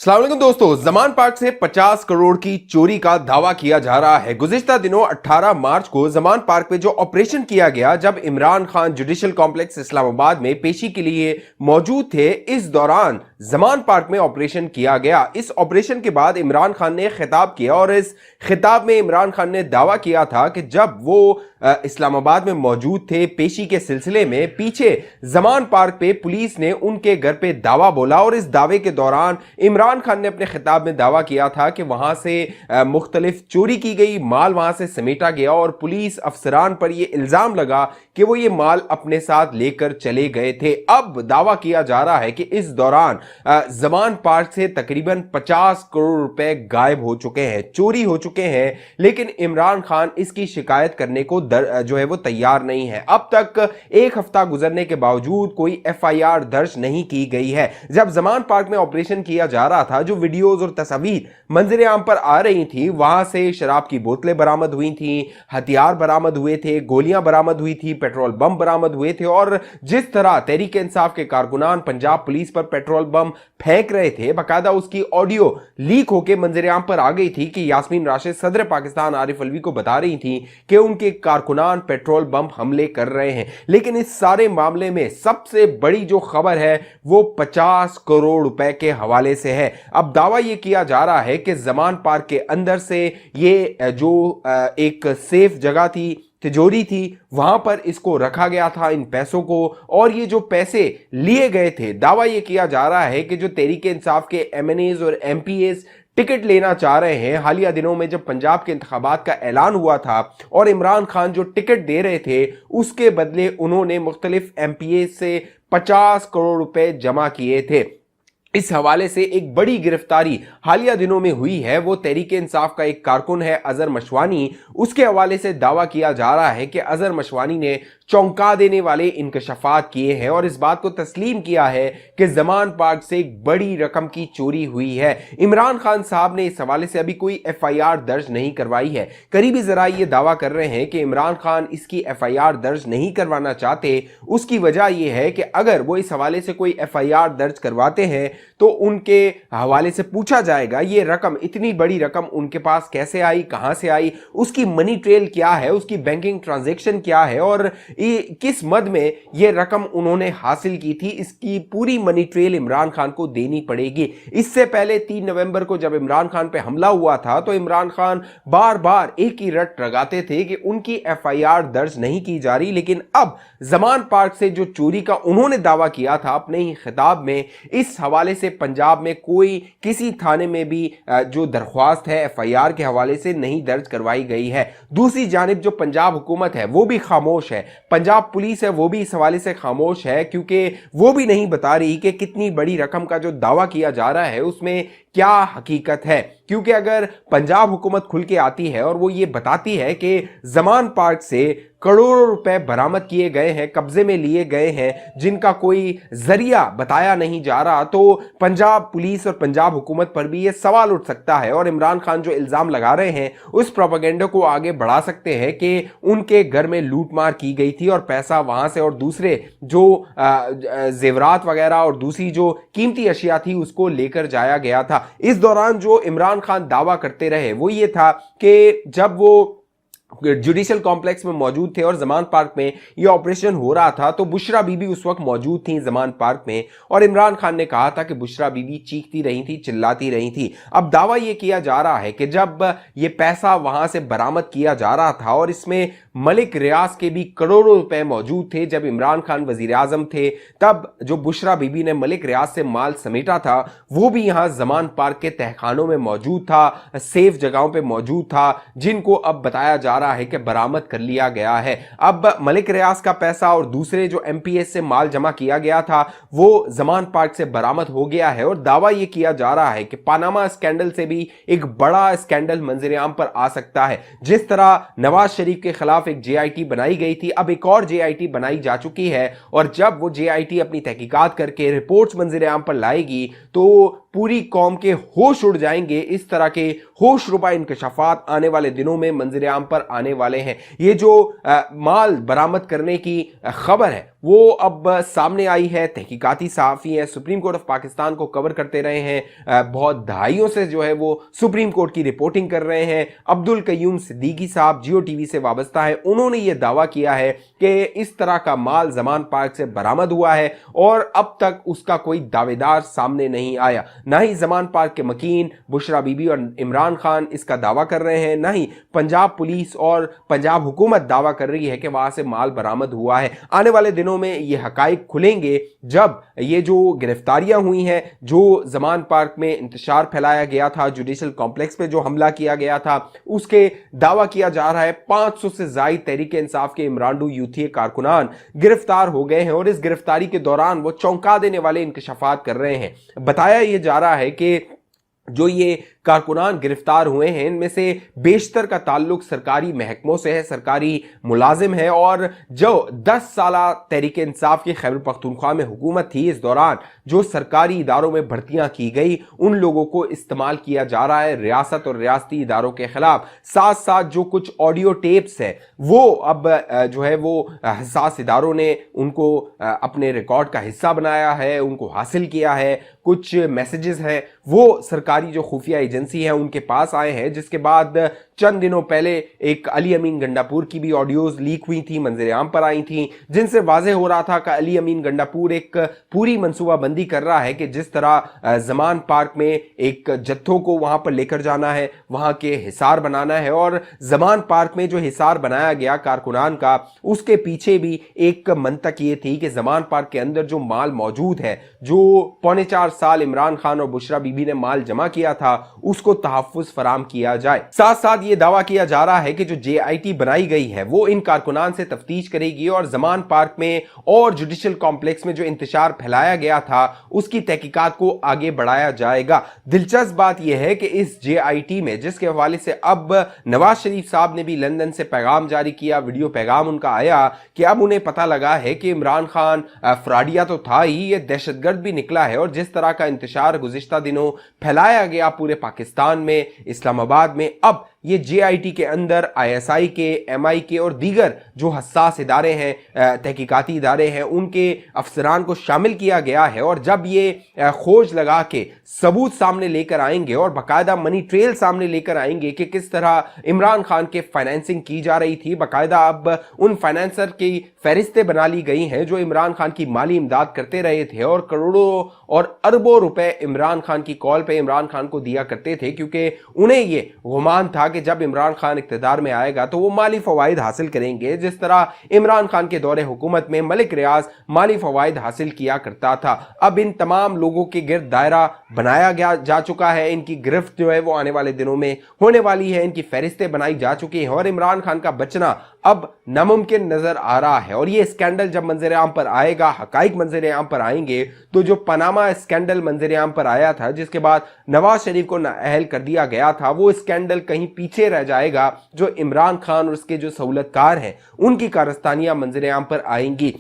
अस्सलाम वालेकुम दोस्तों, जमान पार्क से 50 करोड़ की चोरी का दावा किया जा रहा है। गुज़िश्ता दिनों 18 मार्च को जमान पार्क पे जो ऑपरेशन किया गया, जब इमरान खान जुडिशल कॉम्प्लेक्स इस्लामाबाद में पेशी के लिए मौजूद थे, इस दौरान जमान पार्क में ऑपरेशन किया गया। इस ऑपरेशन के बाद इमरान खान ने खिताब किया और इस खिताब में इमरान खान ने दावा किया था कि जब वो इस्लामाबाद में मौजूद थे पेशी के सिलसिले में, पीछे जमान पार्क पे पुलिस ने उनके घर पे दावा बोला और इस दावे के दौरान इमरान खान ने अपने खिताब में दावा किया था कि वहां से मुख्तलिफ चोरी की गई, माल वहां से समेटा गया और पुलिस अफसरान पर यह इल्जाम लगा कि वो ये माल अपने साथ लेकर चले गए थे। अब दावा किया जा रहा है कि इस दौरान जमान पार्क से तकरीबन 50 करोड़ रुपए गायब हो चुके हैं, चोरी हो चुके हैं, लेकिन इमरान खान इसकी शिकायत करने को जो है वो तैयार नहीं है। अब तक एक हफ्ता गुजरने के बावजूद कोई एफआईआर दर्ज नहीं की गई है। जब जमान पार्क में ऑपरेशन किया जा रहा था, जो वीडियोज और तस्वीर मंजर आम पर आ रही थी, वहां से शराब की बोतलें बरामद हुई थी, हथियार बरामद हुए थे, गोलियां बरामद हुई थी, पेट्रोल बम बरामद हुए थे और जिस तरह तहरीक इंसाफ के कारकुनान पंजाब पुलिस पर पेट्रोल बम फेंक रहे थे, बकायदा उसकी ऑडियो लीक होकर मंजर आम पर आ गई थी कि यास्मीन राशिद सदर पाकिस्तान आरिफ अलवी को बता रही थी कि उनके कारकुनान पेट्रोल बम हमले कर रहे हैं। लेकिन इस सारे मामले में सबसे बड़ी जो खबर है वो 50 करोड़ रुपए के हवाले से है। अब दावा यह किया जा रहा है कि जमान पार्क के अंदर से ये जो एक सेफ जगह थी, तिजोरी थी, वहां पर इसको रखा गया था, इन पैसों को, और ये जो पैसे लिए गए थे, दावा यह किया जा रहा है कि जो तहरीक इंसाफ के एमएनएज और एमपीएस टिकट लेना चाह रहे हैं, हालिया दिनों में जब पंजाब के इंतखाबात का ऐलान हुआ था और इमरान खान जो टिकट दे रहे थे, उसके बदले उन्होंने मुख्तलिफ एमपीएस से 50 करोड़ रुपए जमा किए थे। इस हवाले से एक बड़ी गिरफ्तारी हालिया दिनों में हुई है। वो तहरीक इंसाफ का एक कारकुन है अजहर मशवानी। उसके हवाले से दावा किया जा रहा है कि अजहर मशवानी ने चौंका देने वाले इंकशाफात किए हैं और इस बात को तस्लीम किया है कि जमान पार्क से एक बड़ी रकम की चोरी हुई है। इमरान खान साहब ने इस हवाले से अभी कोई एफआईआर दर्ज नहीं करवाई है। करीबी जराए ये दावा कर रहे हैं कि इमरान खान इसकी एफआईआर दर्ज नहीं करवाना चाहते। उसकी वजह यह है कि अगर वो इस हवाले से कोई एफआईआर दर्ज करवाते हैं तो उनके हवाले से पूछा जाएगा ये रकम, इतनी बड़ी रकम उनके पास कैसे आई, कहां से आई, उसकी मनी ट्रेल क्या है, उसकी बैंकिंग ट्रांजैक्शन क्या है और किस मद में ये रकम उन्होंने हासिल की थी। इसकी पूरी मनी ट्रेल इमरान खान को देनी पड़ेगी। इससे पहले 3 नवंबर को जब इमरान खान पे हमला हुआ था तो इमरान खान बार बार एक ही रट लगाते थे कि उनकी एफआईआर दर्ज नहीं की जा रही, लेकिन अब जमान पार्क से जो चोरी का उन्होंने दावा किया था अपने ही खिताब में, इस हवाले से पंजाब में कोई किसी थाने में भी जो दरख्वास्त है एफआईआर के हवाले से नहीं दर्ज करवाई गई है। दूसरी जानिब जो पंजाब हुकूमत है वो भी खामोश है, पंजाब पुलिस है वो भी इस हवाले से खामोश है, क्योंकि वो भी नहीं बता रही कि कितनी बड़ी रकम का जो दावा किया जा रहा है उसमें क्या हकीकत है। क्योंकि अगर पंजाब हुकूमत खुल के आती है और वो ये बताती है कि जमान पार्क से करोड़ों रुपए बरामद किए गए हैं, कब्जे में लिए गए हैं, जिनका कोई जरिया बताया नहीं जा रहा, तो पंजाब पुलिस और पंजाब हुकूमत पर भी ये सवाल उठ सकता है और इमरान खान जो इल्जाम लगा रहे हैं उस प्रोपेगेंडा को आगे बढ़ा सकते हैं कि उनके घर में लूटमार की गई थी और पैसा वहां से और दूसरे जो जेवरात वगैरह और दूसरी जो कीमती अशिया थी उसको लेकर जाया गया था। इस दौरान जो इमरान खान दावा करते रहे वो ये था कि जब वो जुडिशल कॉम्प्लेक्स में मौजूद थे और जमान पार्क में यह ऑपरेशन हो रहा था तो बुशरा बीबी उस वक्त मौजूद थी जमान पार्क में और इमरान खान ने कहा था कि बुशरा बीबी चीखती रही थी, चिल्लाती रही थी। अब दावा यह किया जा रहा है कि जब यह पैसा वहां से बरामद किया जा रहा था और इसमें मलिक रियाज के भी करोड़ों रुपए मौजूद थे, जब इमरान खान वजीर आजम थे तब जो बुशरा बीबी ने मलिक रियाज से माल समेटा था वो भी यहां जमान पार्क के तहखानों में मौजूद था, सेफ जगहों पे मौजूद था, जिनको अब बताया जा रहा है कि बरामद कर लिया गया है। अब मलिक रियाज का पैसा और दूसरे जो एमपीएस से माल जमा किया गया था वो जमान पार्क से बरामद हो गया है और दावा यह किया जा रहा है कि पानामा स्कैंडल से भी एक बड़ा स्कैंडल मंजर आम पर आ सकता है। जिस तरह नवाज शरीफ के खिलाफ एक जेआईटी बनाई गई थी, अब एक और जेआईटी बनाई जा चुकी है और जब वो जेआईटी अपनी तहकीकात करके रिपोर्ट्स मंजर आम पर लाएगी तो पूरी कौम के होश उड़ जाएंगे। इस तरह के होशरुबा इंकशाफात आने वाले दिनों में मंजर आम पर आने वाले हैं। ये जो माल बरामद करने की खबर है वो अब सामने आई है। तहकीकाती सहाफ़ी हैं, सुप्रीम कोर्ट ऑफ पाकिस्तान को कवर करते रहे हैं, बहुत दहाइयों से जो है वो सुप्रीम कोर्ट की रिपोर्टिंग कर रहे हैं। अब्दुल कय्यूम सिद्दीकी साहब जियो टीवी से वाबस्ता है, उन्होंने ये दावा किया है कि इस तरह का माल ज़मान पार्क से बरामद हुआ है और अब तक उसका कोई दावेदार सामने नहीं आया। ना ही ज़मान पार्क के मकीन बुशरा बीबी और इमरान खान इसका दावा कर रहे हैं, ना ही पंजाब पुलिस और पंजाब हुकूमत दावा कर रही है कि वहां से माल बरामद हुआ है। आने वाले दिनों में ये हकाइक खुलेंगे जब ये जो गिरफ्तारियां हुई हैं, जो ज़मान पार्क में इंतशार फैलाया गया था, जुडिशल कॉम्प्लेक्स पे जो हमला किया गया था, उसके दावा किया जा रहा है 500 से ज़ायद तहरीक इंसाफ के इमरानडू यूथी कारकुनान गिरफ्तार हो गए हैं और इस गिरफ्तारी के दौरान वो चौंका देने वाले इंकशाफात कर रहे हैं। बताया यह जा रहा है कि जो ये कारकुनान गिरफ्तार हुए हैं इनमें से बेशतर का ताल्लुक सरकारी महकमों से है, सरकारी मुलाजिम है और जो 10 साला तहरीक इंसाफ की खैबर पख्तूनख्वा में हुकूमत थी, इस दौरान जो सरकारी इदारों में भर्तियां की गई उन लोगों को इस्तेमाल किया जा रहा है रियासत और रियासती इदारों के खिलाफ। साथ साथ जो कुछ ऑडियो टेप्स है वो अब जो है वो हसास इदारों ने उनको अपने रिकॉर्ड का हिस्सा बनाया है, उनको हासिल किया है। कुछ मैसेजेस हैं वो सरकारी जो खुफिया एजेंसी है उनके पास आए हैं, जिसके बाद चंद दिनों पहले एक अली अमीन गंडापुर की भी ऑडियोज लीक हुई थी, मंजर आम पर आई थी, जिनसे वाजे हो रहा था कि अली अमीन गंडापुर एक पूरी मनसूबाबंदी कर रहा है कि जिस तरह ज़मान पार्क में एक जत्थों को वहां पर लेकर जाना है, वहां के हिसार बनाना है और ज़मान पार्क में जो हिसार बनाया गया कारकुनान का, उसके पीछे भी एक मंतक ये थी कि ज़मान पार्क के अंदर जो माल मौजूद है, जो 4.25 साल इमरान खान और बुशरा बीबी ने माल जमा किया था, उसको तहफ्फुज़ फराम किया जाए। साथ साथ ये दावा किया जा रहा है कि जो JIT बनाई गई है वो इन कारकुनान से तफ्तीश करेगी और ज़मान पार्क में और जुडिशल कॉम्प्लेक्स में जो इंतशार फैलाया गया था उसकी तहकीकात को आगे बढ़ाया जाएगा। दिलचस्प बात यह है कि इस JIT में, जिसके हवाले से अब नवाज शरीफ साहब ने भी लंदन से पैगाम जारी किया, वीडियो पैगाम उनका आया कि अब उन्हें पता लगा है कि इमरान खान फ्राडिया तो था ही, ये दहशतगर्द भी निकला है और जिस तरह का इंतशार गुज़िश्ता दिनों फैलाया गया पूरे पाकिस्तान में, इस्लामाबाद में, अब ये JIT के अंदर ISI के, MI के और दीगर जो हसास इदारे हैं, तहकीकाती इदारे हैं, उनके अफसरान को शामिल किया गया है। और जब ये खोज लगा के सबूत सामने लेकर आएंगे और बाकायदा मनी ट्रेल सामने लेकर आएंगे कि किस तरह इमरान खान के फाइनेंसिंग की जा रही थी, बाकायदा अब उन फाइनेंसर की फहरिस्तें बना ली गई हैं जो इमरान खान की माली इमदाद करते रहे थे और करोड़ों और अरबों रुपए इमरान खान की कॉल पे इमरान खान को दिया करते थे, क्योंकि उन्हें ये गुमान था कि जब इमरान खान इक़्तिदार में आएगा तो वो माली फवाइद हासिल करेंगे, जिस तरह इमरान खान के दौरे हुकूमत में मलिक रियाज माली फवाइद हासिल किया करता था। अब इन तमाम लोगों के गिर्द दायरा बनाया गया जा चुका है, इनकी गिरफ्त जो है वो आने वाले दिनों में होने वाली है, इनकी फहरिस्तें बनाई जा चुकी हैं और इमरान खान का बचना अब नामुमकिन नजर आ रहा है। और ये स्कैंडल जब मंजर आम पर आएगा, हकाइक मंजर आम पर आएंगे, तो जो पनामा स्कैंडल मंजर आम पर आया था जिसके बाद नवाज शरीफ को नाअहल कर दिया गया था, वो स्कैंडल कहीं पीछे रह जाएगा। जो इमरान खान और उसके जो सहूलतकार हैं उनकी कारस्तानियां मंजर आम पर आएंगी।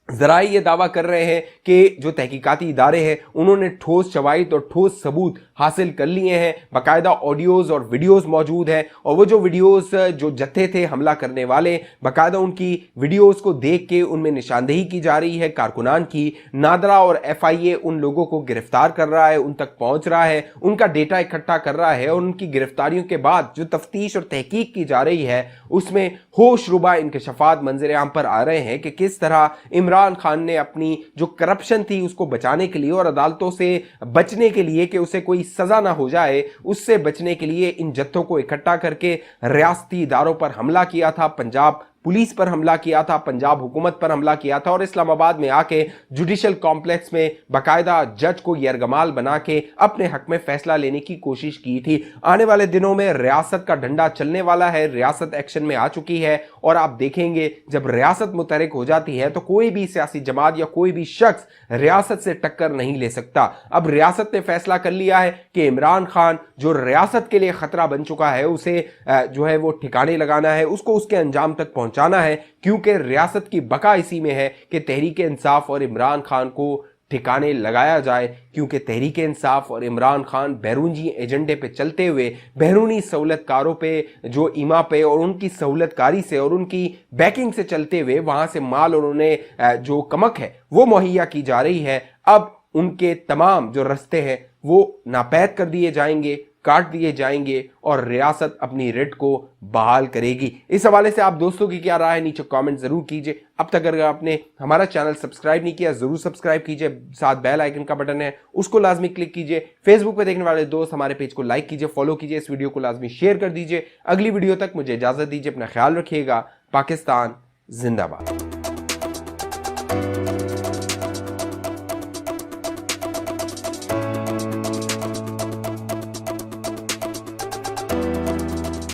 जराए ये दावा कर रहे हैं कि जो तहकीकाती इदारे हैं उन्होंने ठोस शवाहिद और ठोस सबूत हासिल कर लिए हैं, बाकायदा ऑडियोज़ और वीडियोज़ मौजूद हैं और वो जो वीडियोज़ जो जत्थे थे हमला करने वाले, बाकायदा उनकी वीडियोज़ को देख के उनमें निशानदेही की जा रही है कारकुनान की। नादरा और FIA उन लोगों को गिरफ्तार कर रहा है, उन तक पहुंच रहा है, उनका डेटा इकट्ठा कर रहा है और उनकी गिरफ्तारियों के बाद जो तफ्तीश और तहकीक की जा रही है उसमें होशरुबा इंकशाफात मंजर आम पर आ रहे हैं कि किस तरह इमरान खान ने अपनी जो करप्शन थी उसको बचाने के लिए और अदालतों से बचने के लिए कि उसे कोई सजा ना हो जाए, उससे बचने के लिए इन जत्थों को इकट्ठा करके रियासती इदारों पर हमला किया था, पंजाब पुलिस पर हमला किया था, पंजाब हुकूमत पर हमला किया था और इस्लामाबाद में आके जुडिशल कॉम्प्लेक्स में बाकायदा जज को यरगमाल बना के अपने हक में फैसला लेने की कोशिश की थी। आने वाले दिनों में रियासत का डंडा चलने वाला है, रियासत एक्शन में आ चुकी है और आप देखेंगे जब रियासत मुतहरिक हो जाती है तो कोई भी सियासी जमात या कोई भी शख्स रियासत से टक्कर नहीं ले सकता। अब रियासत ने फैसला कर लिया है कि इमरान खान जो रियासत के लिए खतरा बन चुका है उसे जो है वो ठिकाने लगाना है, उसको उसके अंजाम तक पहुंचाना है, क्योंकि रियासत की बका इसी में है कि तहरीक इंसाफ और इमरान खान को ठिकाने लगाया जाए, क्योंकि तहरीक इंसाफ और इमरान खान बैरूनी एजेंडे पे चलते हुए बैरूनी सहूलतकारों पे जो ईमा पे और उनकी सहूलतकारी से और उनकी बैकिंग से चलते हुए वहाँ से माल और उन्हें जो कमक है वो मुहैया की जा रही है। अब उनके तमाम जो रास्ते हैं वो नापैद कर दिए जाएंगे, काट दिए जाएंगे और रियासत अपनी रिट को बहाल करेगी। इस हवाले से आप दोस्तों की क्या राय है नीचे कमेंट जरूर कीजिए। अब तक अगर आपने हमारा चैनल सब्सक्राइब नहीं किया जरूर सब्सक्राइब कीजिए, साथ बेल आइकन का बटन है उसको लाजमी क्लिक कीजिए। फेसबुक पे देखने वाले दोस्त हमारे पेज को लाइक कीजिए, फॉलो कीजिए, इस वीडियो को लाजमी शेयर कर दीजिए। अगली वीडियो तक मुझे इजाजत दीजिए, अपना ख्याल रखिएगा। पाकिस्तान जिंदाबाद।